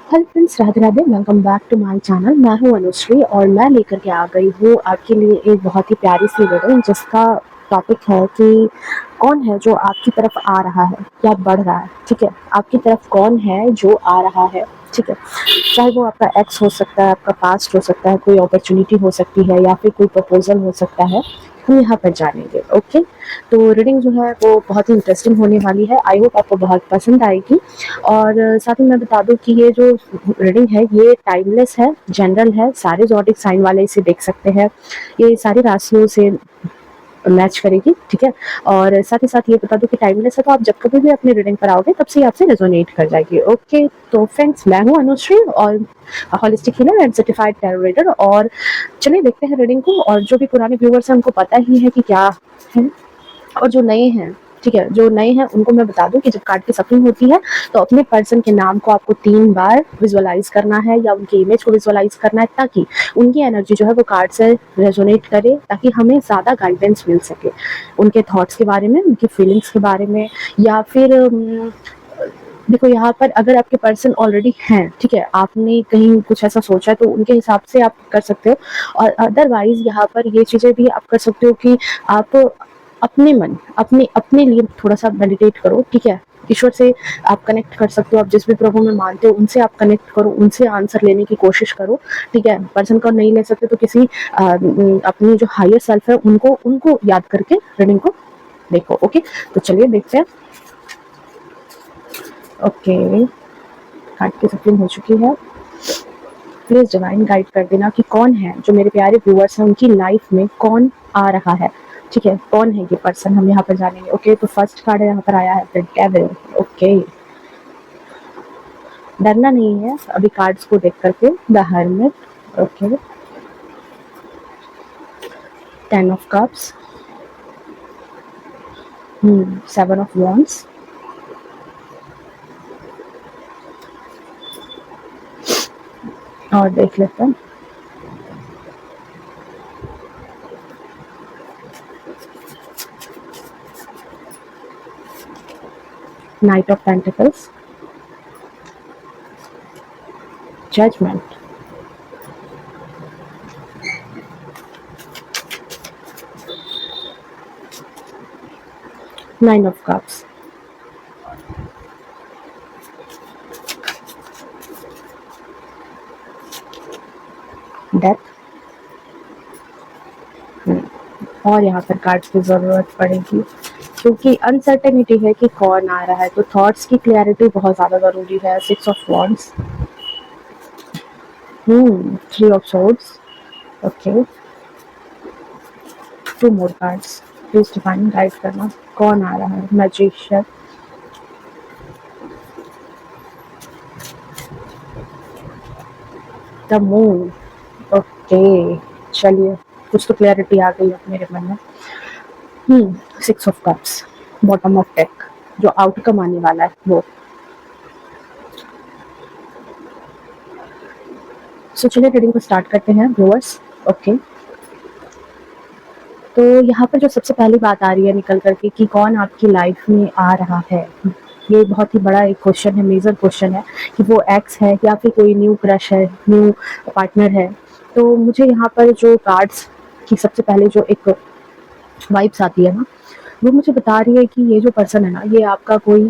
Hello friends, Radhe Radhe. Welcome back to my channel. मैं हूं अनुश्री और मैं लेकर के आ गई हूँ आपके लिए एक बहुत ही प्यारी सी वीडियो जिसका टॉपिक है कि कौन है जो आपकी तरफ आ रहा है या बढ़ रहा है। ठीक है, आपकी तरफ कौन है जो आ रहा है। ठीक है, चाहे वो आपका एक्स हो सकता है, आपका पास्ट हो सकता है, कोई अपॉर्चुनिटी हो सकती है या फिर कोई प्रपोजल हो सकता है। हम यहाँ पर जानेंगे। ओके, तो रीडिंग जो है वो बहुत ही इंटरेस्टिंग होने वाली है। आई होप आपको बहुत पसंद आएगी। और साथ ही मैं बता दूं कि ये जो रीडिंग है ये टाइमलेस है, जनरल है, सारे ज़ोडिक साइन वाले इसे देख सकते हैं। ये सारी राशियों से मैच करेगी। ठीक है, और साथ ही साथ ये बता दूं कि टाइमलेस है, तो आप जब कभी भी अपनी रीडिंग पर आओगे तब से ही आपसे रेजोनेट कर जाएगी। ओके, तो फ्रेंड्स, मैं हूँ अनुश्री और holistic healer and certified tarot reader. और चलिए देखते हैं रीडिंग को। और जो भी पुराने व्यूअर्स हैं उनको पता ही है कि क्या है, और जो नए हैं, ठीक है, जो नए हैं उनको मैं बता दूं कि जब कार्ड की सफलिंग होती है तो अपने पर्सन के नाम को आपको 3 बार विजुअलाइज करना है या उनकी इमेज को विजुअलाइज करना है, ताकि उनकी एनर्जी जो है वो कार्ड से रेजोनेट करे, ताकि हमें ज़्यादा गाइडेंस मिल सके उनके थॉट्स के बारे में, उनकी फीलिंग्स के बारे में। या फिर देखो, यहाँ पर अगर आपके पर्सन ऑलरेडी हैं, ठीक है, आपने कहीं कुछ ऐसा सोचा है तो उनके हिसाब से आप कर सकते हो। और अदरवाइज यहाँ पर ये चीज़ें भी आप कर सकते हो कि आप अपने मन अपने अपने लिए थोड़ा सा मेडिटेट करो। ठीक है, ईश्वर से आप कनेक्ट कर सकते हो। आप जिस भी प्रभु में मानते हो उनसे आप कनेक्ट करो, उनसे आंसर लेने की कोशिश करो। ठीक है, पर्सन का नहीं ले सकते तो किसी अपनी जो हायर सेल्फ है उनको उनको याद करके रीडिंग को देखो। ओके, तो चलिए देखते हैं। ओके, कार्ड की सफलिंग हो चुकी है। प्लीज डिवाइन गाइड कर देना कि कौन है जो मेरे प्यारे व्यूअर्स हैं, उनकी लाइफ में कौन आ रहा है। ठीक है, कौन है ये पर्सन, हम यहाँ पर जानेंगे। ओके, तो फर्स्ट कार्ड यहाँ पर आया है द डेविल। ओके, डरना नहीं है अभी कार्ड्स को देख करके। The hermit. Okay, 10 of cups, 7 of wands, और देख लेते हैं knight of pentacles, judgement, nine of cups, death. और यहाँ पर कार्ड्स की ज़रूरत पड़ेगी क्योंकि अनसर्टेनिटी है कि कौन आ रहा है, तो थॉट्स की क्लैरिटी बहुत ज़्यादा ज़रूरी है। 6 of wands, 3 of swords. Okay, 2 more cards. Please divine guide करना कौन आ रहा है। Magician, the moon. ओके, चलिए कुछ तो क्लैरिटी आ गई है मेरे मन में। 6 of cups, bottom of deck, जो आउटकम आने वाला है वो। सो चलिए रीडिंग को स्टार्ट करते हैं व्यूअर्स। ओके, तो यहाँ पर जो सबसे पहली बात आ रही है निकल करके कि कौन आपकी लाइफ में आ रहा है, ये बहुत ही बड़ा एक क्वेश्चन है, मेजर क्वेश्चन है कि वो एक्स है या फिर कोई न्यू क्रश है, न्यू पार्टनर है। तो मुझे यहाँ पर जो कार्ड्स की सबसे पहले जो एक वाइब्स आती है ना, वो मुझे बता रही है कि ये जो पर्सन है ना, ये आपका कोई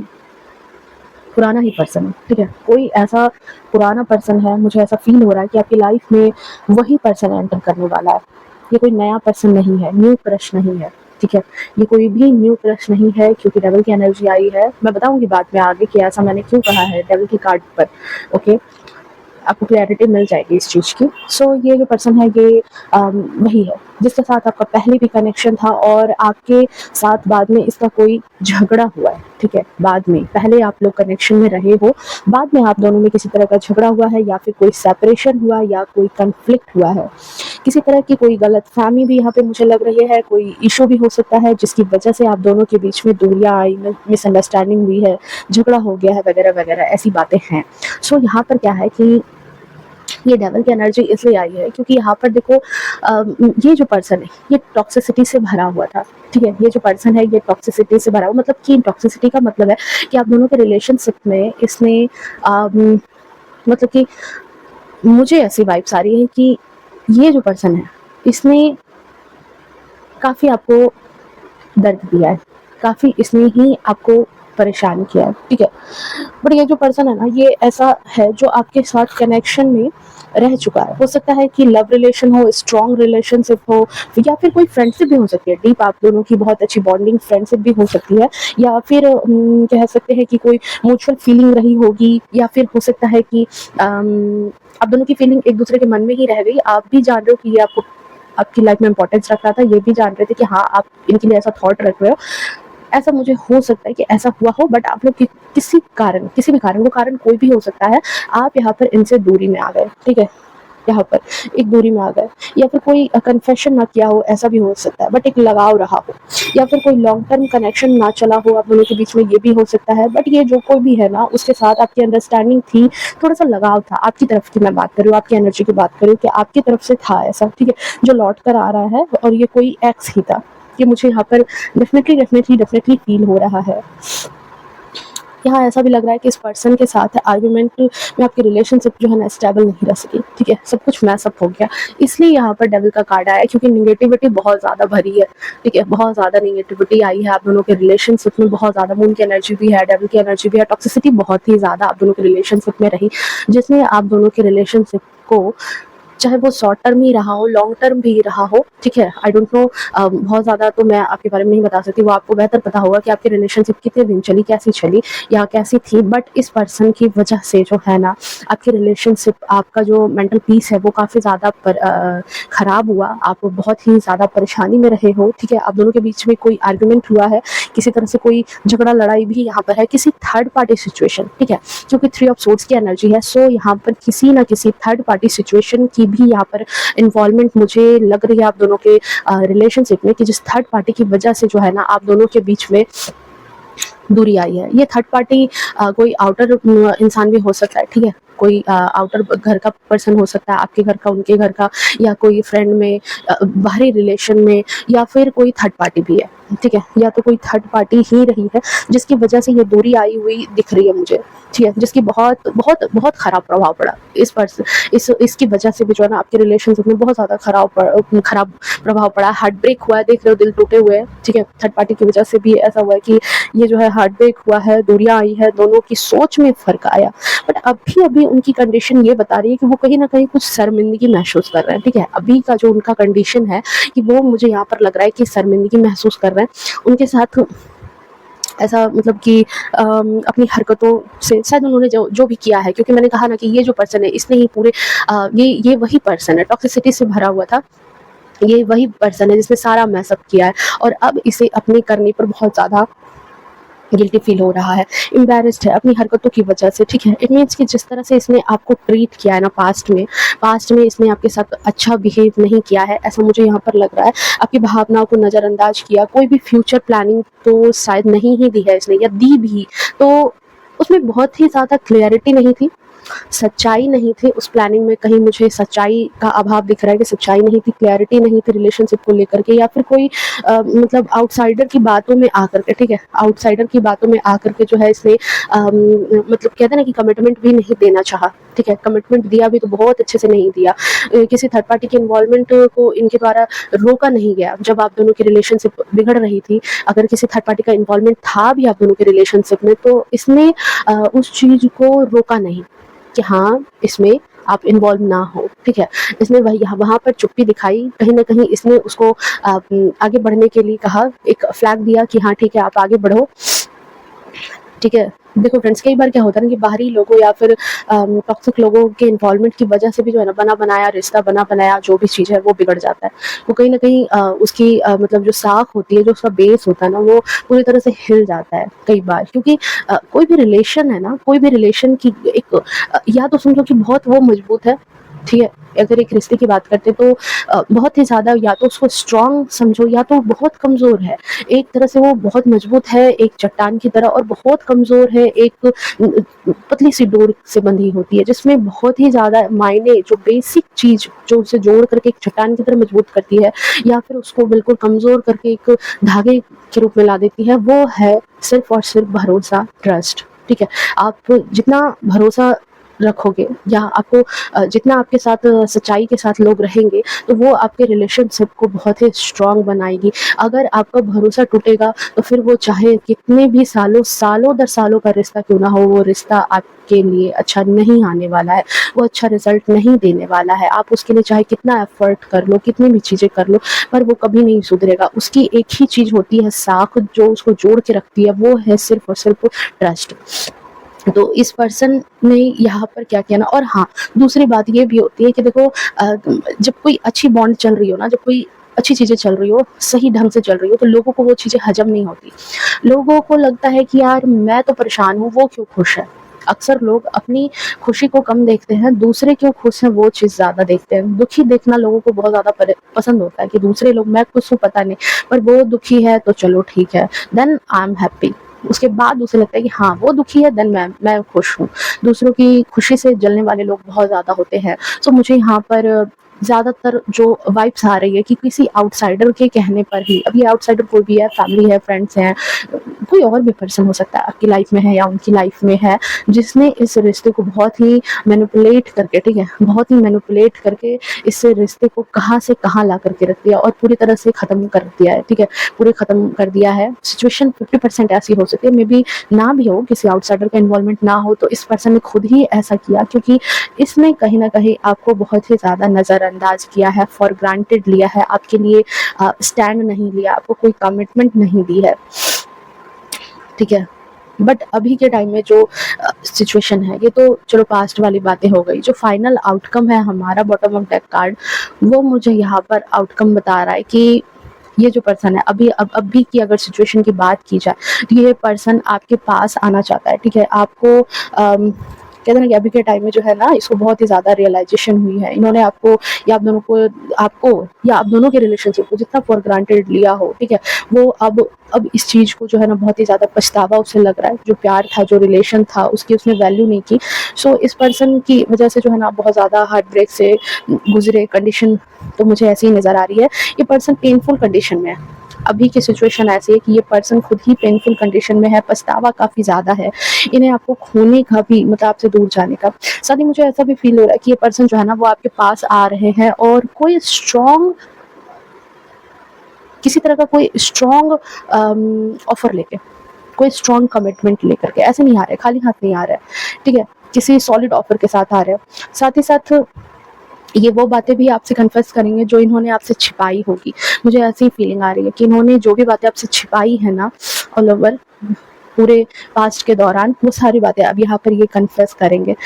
पुराना ही पर्सन है। ठीक है, कोई ऐसा पुराना पर्सन है, मुझे ऐसा फील हो रहा है कि आपकी लाइफ में वही पर्सन एंटर करने वाला है। ये कोई नया पर्सन नहीं है, न्यू क्रश नहीं है। ठीक है, ये कोई भी न्यू क्रश नहीं है क्योंकि डेविल की एनर्जी आई है। मैं बताऊंगी बाद में आगे कि ऐसा मैंने क्यों कहा है डेविल की कार्ड पर। ओके, आपको क्लैरिटी मिल जाएगी इस चीज़ की। सो ये जो पर्सन है ये वही है जिसके साथ आपका पहले भी कनेक्शन था और आपके साथ बाद में इसका कोई झगड़ा हुआ है। ठीक है, बाद में, पहले आप लोग कनेक्शन में रहे हो, बाद में आप दोनों में किसी तरह का झगड़ा हुआ है या फिर कोई सेपरेशन हुआ या कोई कन्फ्लिक्ट हुआ है। किसी तरह की कोई गलतफहमी भी यहाँ पे मुझे लग रही है, कोई इशू भी हो सकता है जिसकी वजह से आप दोनों के बीच में दूरियां आई, मिसअंडरस्टैंडिंग हुई है, झगड़ा हो गया है, वगैरह वगैरह ऐसी बातें हैं। सो यहाँ पर क्या है कि ये डेविल की एनर्जी इसलिए आई है क्योंकि यहाँ पर देखो, ये जो पर्सन है ये टॉक्सिसिटी से भरा हुआ था। ठीक है, ये जो पर्सन है ये टॉक्सिसिटी से भरा हुआ, मतलब कि टॉक्सिसिटी का मतलब है कि आप दोनों के रिलेशनशिप में इसने मतलब कि मुझे ऐसी वाइब्स आ रही है कि ये जो पर्सन है, इसने काफ़ी आपको दर्द दिया है, काफ़ी इसने ही आपको परेशान किया है, ठीक है। बट ये जो पर्सन है ना, ये ऐसा है जो आपके साथ कनेक्शन में रह चुका है। हो सकता है कि लव रिलेशन हो, स्ट्रॉन्ग रिलेशनशिप हो, या फिर कोई फ्रेंडशिप भी हो सकती है, डीप आप दोनों की बहुत अच्छी बॉन्डिंग फ्रेंडशिप भी हो सकती है, या फिर कह सकते हैं कि कोई म्यूचुअल फीलिंग रही होगी, या फिर हो सकता है कि आप दोनों की फीलिंग एक दूसरे के मन में ही रह गई। आप भी जान रहे हो कि ये आपको आपकी लाइफ में इंपॉर्टेंस रख रहा था, ये भी जान रहे थे कि हाँ आप इनके लिए ऐसा थॉट रख रहे हो। ऐसा मुझे हो सकता है कि ऐसा हुआ हो, बट आप लोग किसी कारण, किसी भी कारण, वो कारण कोई भी हो सकता है, आप यहाँ पर इनसे दूरी में आ गए, ठीक है। यहाँ पर एक दूरी में आ गए, या फिर कोई कन्फेशन ना किया हो, ऐसा भी हो सकता है, बट एक लगाव रहा हो, या फिर कोई लॉन्ग टर्म कनेक्शन ना चला हो आप दोनों के बीच में, ये भी हो सकता है। बट ये जो कोई भी है ना, उसके साथ आपकी अंडरस्टैंडिंग थी, थोड़ा सा लगाव था, आपकी तरफ की मैं बात कर रही हूँ, आपकी एनर्जी की बात कर रही हूँ कि आपकी तरफ से था ऐसा, ठीक है, जो लौट कर आ रहा है, और ये कोई एक्स ही था। ये मुझे यहाँ पर डेफिनेटली फील हो रहा है। यहाँ ऐसा भी लग रहा है कि इस पर्सन के साथ आर्गुमेंट में आपकी रिलेशनशिप जो है ना स्टेबल नहीं रह सकी, ठीक है, सब कुछ मैसअप हो गया। इसलिए यहाँ पर डेविल का कार्ड आया है, क्योंकि निगेटिविटी बहुत ज़्यादा भरी है, ठीक है, बहुत ज़्यादा निगेटिविटी आई है आप दोनों के रिलेशनशिप में, बहुत ज़्यादा मून की एनर्जी भी है, डेविल की एनर्जी भी है, टॉक्सिसिटी बहुत ही ज़्यादा आप दोनों के रिलेशनशिप में रही, जिसने आप दोनों के रिलेशनशिप को, चाहे वो शॉर्ट टर्म ही रहा हो, लॉन्ग टर्म भी रहा हो, ठीक है, आई डोंट नो, बहुत ज़्यादा तो मैं आपके बारे में नहीं बता सकती, वो आपको बेहतर पता होगा कि आपकी रिलेशनशिप कितने दिन चली, कैसी चली या कैसी थी। बट इस पर्सन की वजह से जो है ना, आपकी रिलेशनशिप, आपका जो मेंटल पीस है वो काफ़ी ज़्यादा ख़राब हुआ, आप बहुत ही ज़्यादा परेशानी में रहे हो, ठीक है। आप दोनों के बीच में कोई आर्गूमेंट हुआ है, किसी तरह से कोई झगड़ा लड़ाई भी यहाँ पर है, किसी थर्ड पार्टी सिचुएशन, ठीक है, क्योंकि 3 ऑफ सोर्ड्स की एनर्जी है। सो यहाँ पर किसी ना किसी थर्ड पार्टी सिचुएशन की भी यहाँ पर इन्वॉल्वमेंट मुझे लग रही है आप दोनों के रिलेशनशिप में, कि जिस थर्ड पार्टी की वजह से जो है ना आप दोनों के बीच में दूरी आई है। ये थर्ड पार्टी कोई आउटर इंसान भी हो सकता है, ठीक है, कोई आउटर घर का पर्सन हो सकता है, आपके घर का, उनके घर का, या कोई फ्रेंड में, बाहरी रिलेशन में, या फिर कोई थर्ड पार्टी भी है, ठीक है, या तो कोई थर्ड पार्टी ही रही है जिसकी वजह से ये दूरी आई हुई दिख रही है मुझे, ठीक है, जिसकी बहुत बहुत बहुत खराब प्रभाव पड़ा इस पर्सन, इसकी वजह से भी जो है ना आपके रिलेशनशिप में बहुत ज़्यादा खराब प्रभाव पड़ा है, हार्ट ब्रेक हुआ है, देख रहे हो, दिल टूटे हुए हैं, ठीक है। थर्ड पार्टी की वजह से भी ऐसा हुआ है कि ये जो है हार्ट ब्रेक हुआ है, दूरियां आई है, दोनों की सोच में फर्क आया। बट अभी उनकी कंडीशन ये बता रही है कि वो कहीं ना कहीं कुछ शर्मिंदगी महसूस कर रहे हैं, ठीक है। अभी का जो उनका कंडीशन है कि वो मुझे यहाँ पर लग रहा है कि शर्मिंदगी महसूस कर रहे हैं। उनके साथ ऐसा मतलब कि अपनी हरकतों से शायद उन्होंने जो भी किया है, क्योंकि मैंने कहा ना कि ये जो पर्सन है, इसने ही पूरे ये वही पर्सन है, टॉक्सिसिटी से भरा हुआ था, ये वही पर्सन है जिसने सारा मैसअप किया है, और अब इसे अपने करने पर बहुत ज़्यादा गिल्टी फील हो रहा है, एम्बैरेस्ड है अपनी हरकतों की वजह से, ठीक है। इट मीन्स कि जिस तरह से इसने आपको ट्रीट किया है ना पास्ट में इसने आपके साथ अच्छा बिहेव नहीं किया है, ऐसा मुझे यहाँ पर लग रहा है। आपकी भावनाओं को नज़रअंदाज किया, कोई भी फ्यूचर प्लानिंग तो शायद नहीं ही दी है इसने, या दी भी तो उसमें बहुत ही ज़्यादा क्लियरिटी नहीं थी, सच्चाई नहीं थी उस प्लानिंग में। कहीं मुझे सच्चाई का अभाव दिख रहा है कि सच्चाई नहीं थी, क्लैरिटी नहीं थी रिलेशनशिप को लेकर के, या फिर कोई मतलब आउटसाइडर की बातों में आकर के, ठीक है, आउटसाइडर की बातों में आकर के जो है इसने मतलब कहते हैं ना कि कमिटमेंट भी नहीं देना चाहा, ठीक है। कमिटमेंट दिया भी तो बहुत अच्छे से नहीं दिया, किसी थर्ड पार्टी के इन्वॉल्वमेंट को इनके द्वारा रोका नहीं गया जब आप दोनों की रिलेशनशिप बिगड़ रही थी। अगर किसी थर्ड पार्टी का इन्वॉल्वमेंट था भी आप दोनों के रिलेशनशिप में, तो इसने उस चीज़ को रोका नहीं कि हाँ इसमें आप इन्वॉल्व ना हो, ठीक है। इसने वहाँ पर चुप्पी दिखाई, कहीं ना कहीं इसने उसको आगे बढ़ने के लिए कहा, एक फ्लैग दिया कि हाँ ठीक है आप आगे बढ़ो, ठीक है। देखो फ्रेंड्स, कई बार क्या होता है ना कि बाहरी लोगों या फिर टॉक्सिक लोगों के इन्वॉल्वमेंट की वजह से भी जो है ना बना बनाया रिश्ता, बना बनाया जो भी चीज़ है वो बिगड़ जाता है। वो कहीं ना कहीं उसकी मतलब जो साख होती है, जो उसका बेस होता है ना, वो पूरी तरह से हिल जाता है कई बार, क्योंकि कोई भी रिलेशन है ना, कोई भी रिलेशन की एक या तो समझो कि बहुत वो मजबूत है, ठीक है। अगर एक रिश्ते की बात करते तो बहुत ही ज़्यादा, या तो उसको स्ट्रॉन्ग समझो या तो बहुत कमज़ोर है। एक तरह से वो बहुत मजबूत है एक चट्टान की तरह, और बहुत कमज़ोर है एक पतली सी डोर से बंधी होती है, जिसमें बहुत ही ज़्यादा मायने, जो बेसिक चीज़ जो उसे जोड़ करके एक चट्टान की तरह मजबूत करती है, या फिर उसको बिल्कुल कमज़ोर करके एक धागे के रूप में ला देती है, वो है सिर्फ और सिर्फ भरोसा, ट्रस्ट, ठीक है। आप जितना भरोसा रखोगे या आपको जितना आपके साथ सच्चाई के साथ लोग रहेंगे, तो वो आपके रिलेशनशिप को बहुत ही स्ट्रॉन्ग बनाएगी। अगर आपका भरोसा टूटेगा, तो फिर वो चाहे कितने भी सालों दर सालों का रिश्ता क्यों ना हो, वो रिश्ता आपके लिए अच्छा नहीं आने वाला है, वो अच्छा रिज़ल्ट नहीं देने वाला है। आप उसके लिए चाहे कितना एफ़र्ट कर लो, कितनी भी चीज़ें कर लो, पर वो कभी नहीं सुधरेगा। उसकी एक ही चीज़ होती है साख, जो उसको जोड़ के रखती है, वो है सिर्फ़ और सिर्फ़ ट्रस्ट। तो इस पर्सन ने यहाँ पर क्या किया ना, और हाँ, दूसरी बात ये भी होती है कि देखो, जब कोई अच्छी बॉन्ड चल रही हो ना, जब कोई अच्छी चीज़ें चल रही हो, सही ढंग से चल रही हो, तो लोगों को वो चीज़ें हज़म नहीं होती। लोगों को लगता है कि यार मैं तो परेशान हूँ, वो क्यों खुश है? अक्सर लोग अपनी खुशी को कम देखते हैं, दूसरे क्यों खुश हैं वो चीज़ ज़्यादा देखते हैं। दुखी देखना लोगों को बहुत ज़्यादा पसंद होता है कि दूसरे लोग, मैं खुश हूँ पता नहीं, पर वो दुखी है तो चलो ठीक है, देन आई एम हैप्पी। उसके बाद उसे लगता है कि हाँ, वो दुखी है, देन मैं खुश हूँ। दूसरों की खुशी से जलने वाले लोग बहुत ज़्यादा होते हैं। सो मुझे यहाँ पर ज़्यादातर जो वाइब्स आ रही है कि किसी आउटसाइडर के कहने पर ही, अब ये आउटसाइडर कोई भी है, फैमिली है, फ्रेंड्स हैं, कोई और भी पर्सन हो सकता है, आपकी लाइफ में है या उनकी लाइफ में है, जिसने इस रिश्ते को बहुत ही मैनिपुलेट करके, ठीक है, बहुत ही मैनिपुलेट करके इस रिश्ते को कहाँ से कहाँ ला करके रख दिया और पूरी तरह से ख़त्म कर दिया है, ठीक है, पूरे ख़त्म कर दिया है। सिचुएशन 50% ऐसी हो सकती है, मे बी ना भी हो, किसी आउटसाइडर का इन्वॉल्वमेंट ना हो, तो इस पर्सन ने खुद ही ऐसा किया, क्योंकि इसने कहीं न कहीं आपको बहुत ही ज़्यादा नज़रअंदाज किया है, फॉर ग्रांटेड लिया है, आपके लिए स्टैंड नहीं लिया, आपको कोई कमिटमेंट नहीं दी है, ठीक है। बट अभी के टाइम में जो सिचुएशन है, ये तो चलो पास्ट वाली बातें हो गई। जो फाइनल आउटकम है हमारा बॉटम ऑफ डेक कार्ड, वो मुझे यहाँ पर आउटकम बता रहा है कि ये जो पर्सन है, अभी की अगर सिचुएशन की बात की जाए, तो ये पर्सन आपके पास आना चाहता है, ठीक है। आपको कहते हैं ना कि अभी के टाइम में जो है ना, इसको बहुत ही ज़्यादा रियलाइजेशन हुई है। इन्होंने आपको या आप दोनों को, आपको या आप दोनों के रिलेशनशिप को जितना फॉर ग्रांटेड लिया हो, ठीक है, वो अब इस चीज़ को जो है ना बहुत ही ज़्यादा पछतावा उसे लग रहा है। जो प्यार था, जो रिलेशन था, उसकी उसने वैल्यू नहीं की। सो इस पर्सन की वजह से जो है ना बहुत ज़्यादा हार्ट ब्रेक से गुजरे कंडीशन, तो मुझे ऐसी ही नज़र आ रही है। ये पर्सन पेनफुल कंडीशन में है। अभी की सिचुएशन ऐसी है कि ये पर्सन खुद ही पेनफुल कंडीशन में है, पछतावा काफ़ी ज़्यादा है। इन्हें आपको खोने का भी, मतलब आपसे दूर जाने का। साथ ही मुझे ऐसा भी फ़ील हो रहा है कि ये पर्सन जो है ना वो आपके पास आ रहे हैं और कोई स्ट्रॉन्ग, किसी तरह का कोई स्ट्रॉन्ग ऑफ़र लेके, कोई स्ट्रॉन्ग कमिटमेंट लेकर के ऐसे नहीं आ रहे, खाली हाथ नहीं आ रहा है, ठीक है? किसी सॉलिड ऑफ़र के साथ आ रहे हैं। साथ ही साथ ये वो बातें भी आपसे कन्फेस करेंगे जो इन्होंने आपसे छिपाई होगी। मुझे ऐसी फीलिंग आ रही है कि इन्होंने जो भी बातें आपसे छिपाई है ना, ऑल ओवर पूरे पास्ट के दौरान, वो सारी बातें अब यहाँ पर ये कन्फेस करेंगे,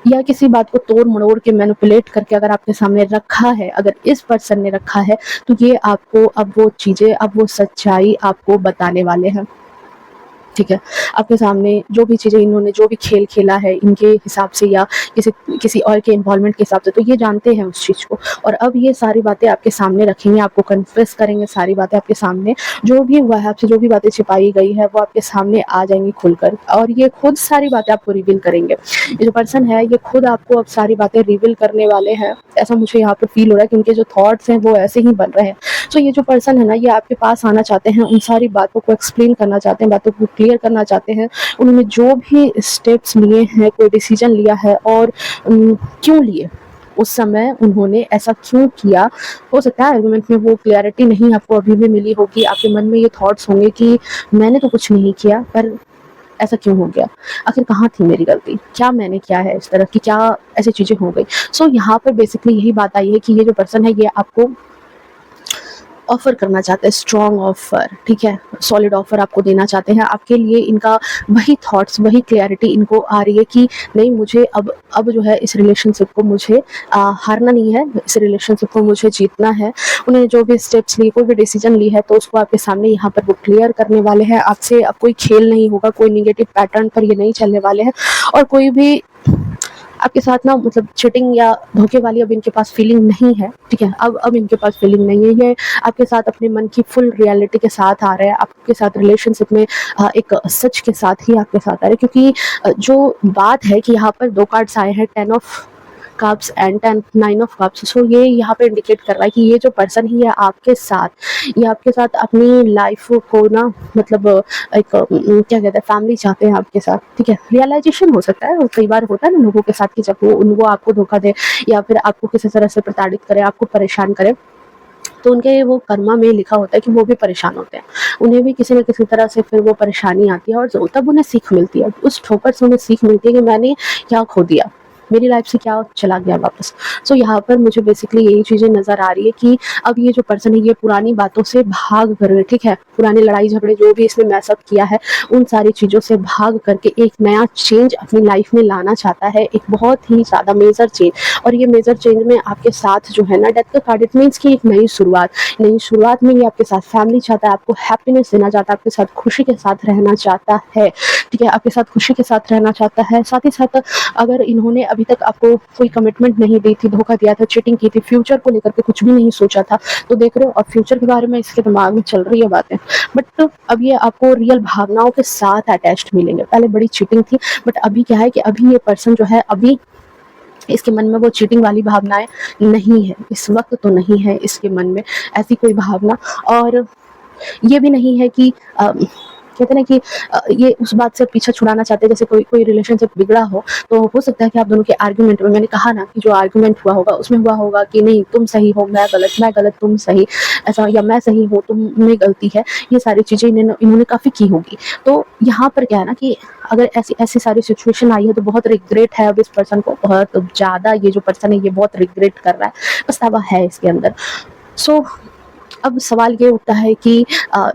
या किसी बात को तोड़-मरोड़ के मैनिपुलेट करके अगर आपके सामने रखा है, अगर इस पर्सन ने रखा है, तो ये आपको अब वो चीज़ें, अब वो सच्चाई आपको बताने वाले हैं। ठीक है, आपके सामने जो भी चीज़ें, इन्होंने जो भी खेल खेला है इनके हिसाब से या किसी किसी और के इन्वॉल्वमेंट के हिसाब से, तो ये जानते हैं उस चीज़ को, और अब ये सारी बातें आपके सामने रखेंगे, आपको कन्फेस करेंगे सारी बातें आपके सामने। जो भी हुआ है, आपसे जो भी बातें छिपाई गई है, वो आपके सामने आ जाएंगी खुलकर, और ये खुद सारी बातें आपको रिवील करेंगे। ये जो पर्सन है, ये खुद आपको अब सारी बातें रिवील करने वाले हैं, ऐसा मुझे यहाँ पर फील हो रहा है कि उनके जो थॉट्स हैं वो ऐसे ही बन रहे हैं। तो ये जो पर्सन है ना, ये आपके पास आना चाहते हैं, उन सारी बातों को एक्सप्लेन करना चाहते हैं, बातों को क्लियर करना चाहते हैं। उन्होंने जो भी स्टेप्स लिए हैं, कोई डिसीजन लिया है, और क्यों लिए, उस समय उन्होंने ऐसा क्यों किया। हो सकता है आर्गुमेंट में वो क्लैरिटी नहीं आपको अभी भी मिली होगी, आपके मन में ये थॉट्स होंगे कि मैंने तो कुछ नहीं किया, पर ऐसा क्यों हो गया, आखिर कहाँ थी मेरी गलती, क्या मैंने किया है इस तरह की, क्या ऐसी चीज़ें हो गई। सो यहाँ पर बेसिकली यही बात आई है कि ये जो पर्सन है, ये आपको ऑफ़र करना चाहते हैं, स्ट्रॉन्ग ऑफ़र, ठीक है, सॉलिड ऑफ़र आपको देना चाहते हैं। आपके लिए इनका वही थॉट्स, वही क्लैरिटी इनको आ रही है कि नहीं, मुझे अब जो है इस रिलेशनशिप को मुझे हारना नहीं है, इस रिलेशनशिप को मुझे जीतना है। उन्होंने जो भी स्टेप्स लिए, कोई भी डिसीजन ली है, तो उसको आपके सामने यहाँ पर वो क्लियर करने वाले हैं। आपसे अब कोई खेल नहीं होगा, कोई नेगेटिव पैटर्न पर ये नहीं चलने वाले हैं, और कोई भी आपके साथ ना, मतलब चीटिंग या धोखे वाली अब इनके पास फीलिंग नहीं है, ठीक है। अब इनके पास फीलिंग नहीं है। ये आपके साथ अपने मन की फुल रियलिटी के साथ आ रहे हैं, आपके साथ रिलेशनशिप में एक सच के साथ ही आपके साथ आ रहे हैं, क्योंकि जो बात है कि यहाँ पर 2 कार्ड्स आए हैं, कप्स एंड 10 9 ऑफ कप्स। सो ये यहाँ पे इंडिकेट कर रहा है कि ये जो पर्सन ही है आपके साथ, ये आपके साथ अपनी लाइफ को ना मतलब एक क्या कहते हैं फैमिली चाहते हैं आपके साथ, ठीक है। रियलाइजेशन हो सकता है, और कई बार होता है ना लोगों के साथ कि जब वो आपको धोखा दे या फिर आपको किसी तरह से प्रताड़ित करे, आपको परेशान करे, तो उनके वो कर्मा में लिखा होता है कि वो भी परेशान होते हैं, उन्हें भी किसी न किसी तरह से फिर वो परेशानी आती है, और तब उन्हें सीख मिलती है, उस ठोकर से उन्हें सीख मिलती है कि मैंने क्या खो दिया, मेरी लाइफ से क्या चला गया वापस। सो यहाँ पर मुझे बेसिकली यही चीज़ें नज़र आ रही है कि अब ये जो पर्सन है ये पुरानी बातों से भाग कर, ठीक है, पुरानी लड़ाई झगड़े जो भी इसने मैसअप किया है उन सारी चीज़ों से भाग करके एक नया चेंज अपनी लाइफ में लाना चाहता है, एक बहुत ही ज़्यादा मेजर चेंज। और ये मेजर चेंज में आपके साथ जो है ना डेथ का कार्ड, इट मीन्स की एक नई शुरुआत में ये आपके साथ फैमिली चाहता है, आपको हैप्पीनेस देना चाहता है, आपके साथ खुशी के साथ रहना चाहता है, ठीक है, आपके साथ खुशी के साथ रहना चाहता है। साथ ही साथ अगर इन्होंने अभी तक आपको कोई कमिटमेंट नहीं दी थी, धोखा दिया था, चीटिंग की थी, फ्यूचर को लेकर के कुछ भी नहीं सोचा था, तो देख रहे हो अब फ्यूचर के बारे में इसके दिमाग में चल रही है बातें, बट अब ये आपको रियल भावनाओं के साथ अटैच्ड मिलेंगे। पहले बड़ी चीटिंग थी, बट अभी क्या है कि अभी ये पर्सन जो है, अभी इसके मन में वो चीटिंग वाली भावनाएं नहीं है, इस वक्त तो नहीं है इसके मन में ऐसी कोई भावना। और ये भी नहीं है कि कहते हैं ना कि ये उस बात से पीछा छुड़ाना चाहते हैं, जैसे कोई कोई रिलेशनशिप बिगड़ा हो सकता है कि आप दोनों के आर्गुमेंट में, मैंने कहा ना कि जो आर्गुमेंट हुआ होगा उसमें हुआ होगा कि नहीं तुम सही हो मैं गलत तुम सही, ऐसा, या मैं सही हूँ तुम में गलती है, ये सारी चीज़ें इन्होंने काफ़ी की होगी। तो यहाँ पर क्या है ना कि अगर ऐसी ऐसी सारी सिचुएशन आई है तो बहुत रिग्रेट है अब इस पर्सन को, बहुत ज़्यादा ये जो पर्सन है ये बहुत रिग्रेट कर रहा है, पछतावा है इसके अंदर। सो अब सवाल ये उठता है कि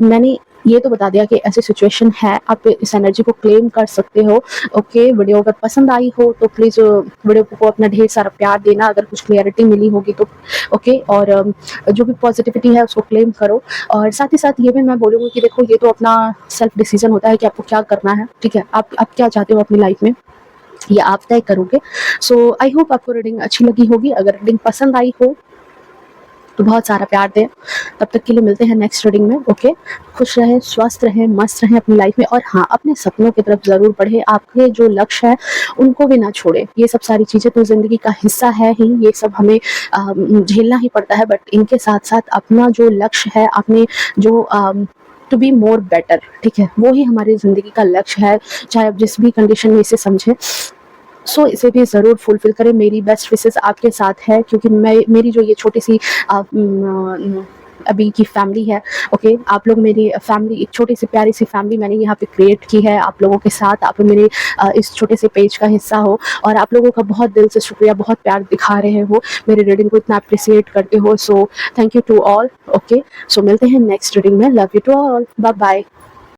मैंने ये तो बता दिया कि ऐसी सिचुएशन है, आप इस एनर्जी को क्लेम कर सकते हो। ओके, वीडियो अगर पसंद आई हो तो प्लीज़ वीडियो को अपना ढेर सारा प्यार देना, अगर कुछ क्लियरिटी मिली होगी तो ओके, और जो भी पॉजिटिविटी है उसको क्लेम करो। और साथ ही साथ ये भी मैं बोलूँगी कि देखो ये तो अपना सेल्फ डिसीजन होता है कि आपको क्या करना है, ठीक है, आप क्या चाहते हो अपनी लाइफ में, ये आप तय करोगे। सो आई होप आपको रीडिंग अच्छी लगी होगी, अगर रीडिंग पसंद आई हो तो बहुत सारा प्यार दें। तब तक के लिए मिलते हैं नेक्स्ट रीडिंग में। ओके, खुश रहें, स्वस्थ रहें, मस्त रहें अपनी लाइफ में, और हाँ अपने सपनों की तरफ ज़रूर बढ़ें, आपके जो लक्ष्य है उनको भी ना छोड़ें। ये सब सारी चीज़ें तो ज़िंदगी का हिस्सा है ही, ये सब हमें झेलना ही पड़ता है, बट इनके साथ साथ अपना जो लक्ष्य है, अपने जो टू बी मोर बेटर, ठीक है, वो ही हमारी ज़िंदगी का लक्ष्य है, चाहे आप जिस भी कंडीशन में इसे समझें। सो इसे भी ज़रूर फुलफ़िल करें। मेरी बेस्ट विशेज़ आपके साथ है, क्योंकि मेरी जो ये छोटी सी अभी की फैमिली है, ओके, आप लोग मेरी फैमिली, एक छोटी सी प्यारी सी फैमिली मैंने यहाँ पे क्रिएट की है आप लोगों के साथ। आप लोग मेरे इस छोटे से पेज का हिस्सा हो, और आप लोगों का बहुत दिल से शुक्रिया, बहुत प्यार दिखा रहे हो, मेरे रीडिंग को इतना अप्रिसिएट करते हो। So thank you to all. Okay, so मिलते हैं नेक्स्ट रीडिंग में। Love you to all, bye bye.